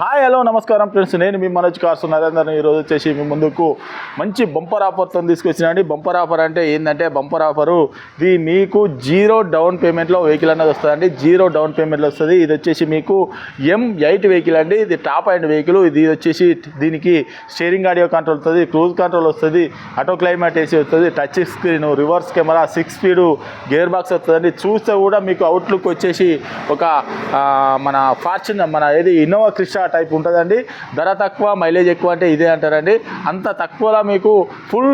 Hi hello నమస్కారం friends, నేను మీ Manoj cars Narender. ఈరోజు వచ్చేసి మీ ముందుకు మంచి బంపర్ ఆఫర్తో తీసుకొచ్చినండి. బంపర్ ఆఫర్ అంటే ఏంటంటే, బంపర్ ఆఫరు ఇది మీకు 0 డౌన్ పేమెంట్లో వెహికల్ అన్నది వస్తుందండి. 0 డౌన్ పేమెంట్లో వస్తుంది. ఇది వచ్చేసి మీకు M8 వెహికల్ అండి. ఇది టాప్ అండ్ వెహికల్. ఇది వచ్చేసి దీనికి స్టీరింగ్ ఆడియో కంట్రోల్ వస్తుంది, క్రూజ్ కంట్రోల్ వస్తుంది, ఆటో క్లైమేట్ ఏసీ వస్తుంది, touch screen, reverse camera, 6 speed gear box వస్తుందండి. చూస్తే కూడా మీకు అవుట్లుక్ వచ్చేసి ఒక మన ఫార్చ్యూనర్, మన ఏది ఇన్నోవా క్రిస్టా టైప్ ఉంటుందండి. ధర తక్కువ, మైలేజ్ ఎక్కువ అంటే ఇదే అంటారండి. అంత తక్కువలో మీకు ఫుల్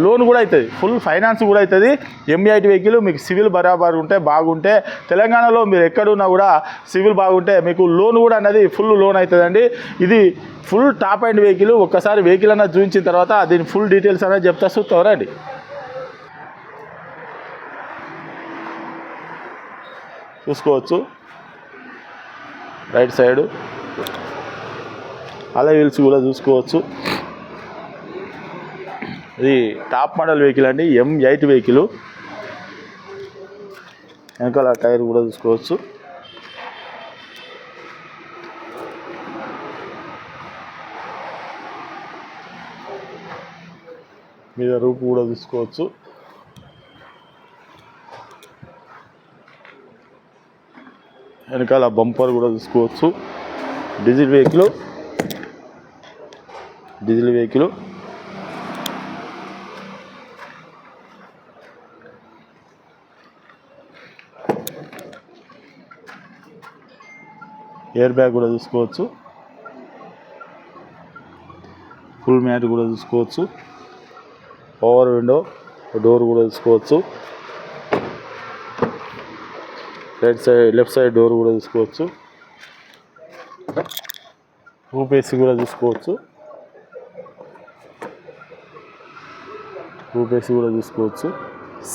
లోన్ కూడా అవుతుంది, ఫుల్ ఫైనాన్స్ కూడా అవుతుంది. M8 వెహికల్ మీకు సివిల్ బరాబర్ ఉంటే, బాగుంటే, తెలంగాణలో మీరు ఎక్కడున్నా కూడా సివిల్ బాగుంటే మీకు లోన్ కూడా అనేది ఫుల్ లోన్ అవుతుందండి. ఇది ఫుల్ టాప్ అండ్ వెహికల్. ఒక్కసారి వెహికల్ అన్నది చూపించిన తర్వాత దీని ఫుల్ డీటెయిల్స్ అనేది చెప్తా, చూస్తారండి. చూసుకోవచ్చు రైట్ సైడ్ అలా వీల్స్ కూడా చూసుకోవచ్చు. ఇది టాప్ మోడల్ వెహికల్ అండి, M8 వెహికల్. వెనకాల టైర్ కూడా చూసుకోవచ్చు. మీద రూపు కూడా చూసుకోవచ్చు. వెనకాల బంపర్ కూడా చూసుకోవచ్చు. Diesel vehicle. ఎయిర్ బ్యాగ్ కూడా చూసుకోవచ్చు. ఫుల్ మ్యాట్ కూడా చూసుకోవచ్చు. పవర్ విండో డోర్ కూడా చూసుకోవచ్చు. లెఫ్ట్ సైడ్ డోర్ కూడా చూసుకోవచ్చు. రూప్ ఏసీ కూడా చూసుకోవచ్చు.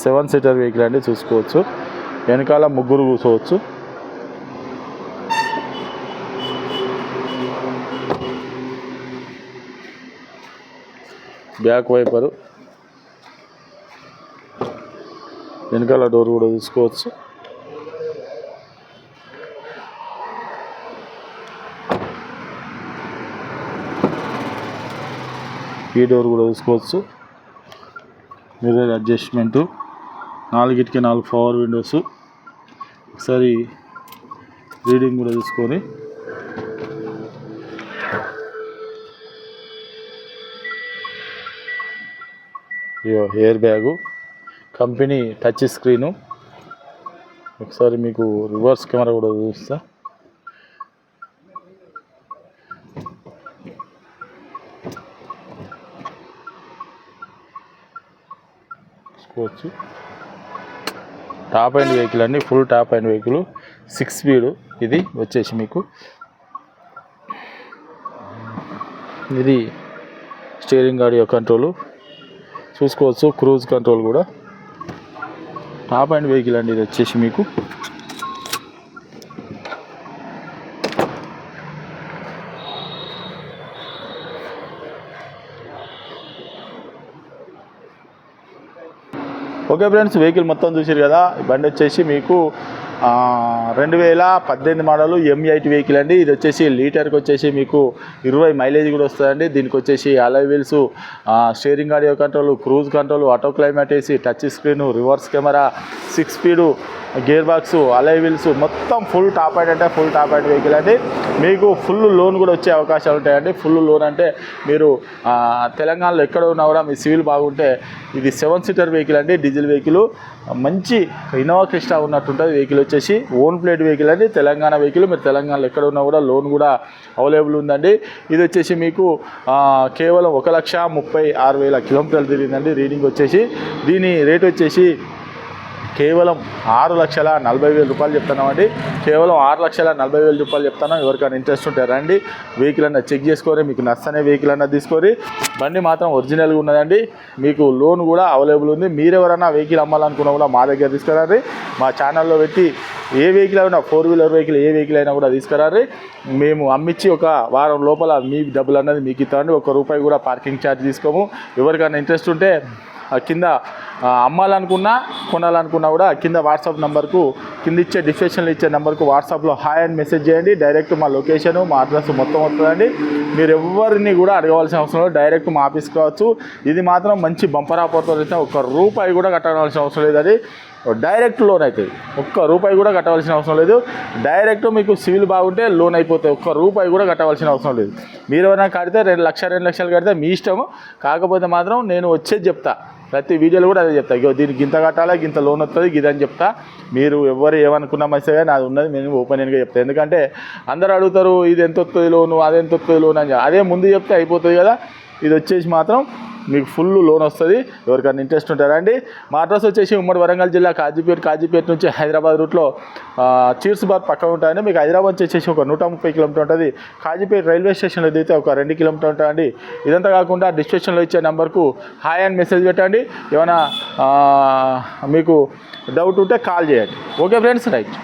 7 సీటర్ వెహికల్ అండి, చూసుకోవచ్చు. వెనకాల ముగ్గురు కూర్చోవచ్చు. బ్యాక్ వైపరు, వెనకాల డోర్ కూడా చూసుకోవచ్చు. ఈ డోర్ కూడా చూసుకోవచ్చు. మిర్రర్ అడ్జస్ట్మెంటు, 4కి 4 పవర్ విండోస్. ఒకసారి రీడింగ్ కూడా చూసుకొని, air bag, company touch screen. ఒకసారి మీకు రివర్స్ కెమెరా కూడా చూస్తా. చూసుకోవచ్చు. టాప్ అండ్ వెహికల్ అండి, full top and vehicle. 6 speed. ఇది వచ్చేసి మీకు ఇది స్టీరింగ్ ఆడియో కంట్రోలు చూసుకోవచ్చు. క్రూజ్ కంట్రోల్ కూడా. టాప్ అండ్ వెహికల్ అండి ఇది వచ్చేసి మీకు. ఓకే ఫ్రెండ్స్, వెహికల్ మొత్తం చూసారు కదా. బండి వచ్చేసి మీకు 2018 మోడల్ M8 వెహికల్ అండి. ఇది వచ్చేసి లీటర్కి వచ్చేసి మీకు 20 మైలేజ్ కూడా వస్తుందండి. దీనికి వచ్చేసి alloy wheels, steering audio control, cruise control, auto climate AC, touch screen, reverse camera, 6 speed gear box, alloy wheels, మొత్తం ఫుల్ టాప్ అండ్ అంటే ఫుల్ టాప్ అండ్ వెహికల్ అండి. మీకు ఫుల్ లోన్ కూడా వచ్చే అవకాశాలు ఉంటాయండి. ఫుల్ లోన్ అంటే మీరు తెలంగాణలో ఎక్కడ ఉన్నా కూడా మీ సివిల్ బాగుంటే, ఇది 7 సీటర్ వెహికల్ అండి, డీజిల్ వెహికల్. మంచి ఇన్నోవా క్రిస్టా ఉన్నట్టుంటుంది వెహికల్. వచ్చేసి ఓన్ ప్లేట్ వెహికల్ అండి, తెలంగాణ వెహికల్. మీరు తెలంగాణలో ఎక్కడ ఉన్నా కూడా లోన్ కూడా అవైలబుల్ ఉందండి. ఇది వచ్చేసి మీకు కేవలం 1,36,000 కిలోమీటర్లు తిరిగిందండి రీడింగ్ వచ్చేసి. దీని రేట్ వచ్చేసి కేవలం 6,40,000 రూపాయలు చెప్తున్నామండి. కేవలం 6,40,000 రూపాయలు చెప్తాను. ఎవరికైనా ఇంట్రెస్ట్ ఉంటే రండి, వెహికల్ అన్న చెక్ చేసుకొని మీకు నచ్చనే వెహికల్ అన్న తీసుకొని. బండి మాత్రం ఒరిజినల్గా ఉన్నదండి. మీకు లోన్ కూడా అవైలబుల్ ఉంది. మీరెవరైనా వెహికల్ అమ్మాలనుకున్నా కూడా మా దగ్గర తీసుకురండి. మా ఛానల్లో పెట్టి ఏ వెహికల్ అయినా, 4 వీలర్ వెహికల్ ఏ వెహికల్ అయినా కూడా తీసుకురండి. మేము అమ్మించి ఒక వారం లోపల మీ డబ్బులు అన్నది మీకు ఇస్తామండి. ₹1 కూడా పార్కింగ్ ఛార్జ్ తీసుకోము. ఎవరికైనా ఇంట్రెస్ట్ ఉంటే కింద అమ్మాలనుకున్నా కొనాలనుకున్నా కూడా కింద వాట్సాప్ నెంబర్కు కింద ఇచ్చే డిస్క్రిప్షన్లో ఇచ్చే నెంబర్కు వాట్సాప్లో హాయ్ అని మెసేజ్ చేయండి. డైరెక్ట్ మా లొకేషను మా అడ్రస్ మొత్తం వస్తుందండి. మీరు ఎవరిని కూడా అడగవలసిన అవసరం లేదు, డైరెక్ట్ మా ఆఫీస్కి రావచ్చు. ఇది మాత్రం మంచి బంపర్ ఆఫర్తో అయితే ₹1 కూడా కట్టవలసిన అవసరం లేదు. అది డైరెక్ట్ లోన్ అవుతుంది. ₹1 కూడా కట్టవలసిన అవసరం లేదు. డైరెక్ట్ మీకు సివిల్ బాగుంటే లోన్ అయిపోతాయి. ₹1 కూడా కట్టవలసిన అవసరం లేదు. మీరు ఏమైనా కడితే 2 లక్షలు కడితే మీ ఇష్టము. కాకపోతే మాత్రం నేను వచ్చేది చెప్తా, ప్రతి వీడియోలో కూడా అదే చెప్తా. దీనికి గింత కట్టాలా, గింత లోన్ వస్తుంది, గిదని చెప్తా. మీరు ఎవరు ఏమనుకున్నా మంచిగా నాది ఉన్నది నేను ఓపెన్గా చెప్తాను. ఎందుకంటే అందరూ అడుగుతారు ఇది ఎంత వస్తుంది లోను, అదెంత వస్తుంది లోన్ అని. అదే ముందు చెప్తే అయిపోతుంది కదా. ఇది వచ్చేసి మాత్రం మీకు ఫుల్ లోన్ వస్తుంది. ఎవరికైనా ఇంట్రెస్ట్ ఉంటారండి. మా అడ్రస్ వచ్చేసి ఉమ్మడి వరంగల్ జిల్లా కాజీపేట నుంచి హైదరాబాద్ రూట్లో చీర్స్ బార్ పక్కన ఉంటాయండి. మీకు హైదరాబాద్ వచ్చేసి ఒక 130 కిలోమీటర్ ఉంటుంది. కాజీపేట రైల్వే స్టేషన్లో దిగితే ఒక 2 కిలోమీటర్ ఉంటుందండి. ఇదంతా కాకుండా డిస్క్రిప్షన్లో ఇచ్చే నెంబర్కు హాయ్ అని మెసేజ్ పెట్టండి. ఏమైనా మీకు డౌట్ ఉంటే కాల్ చేయండి. Okay friends, right.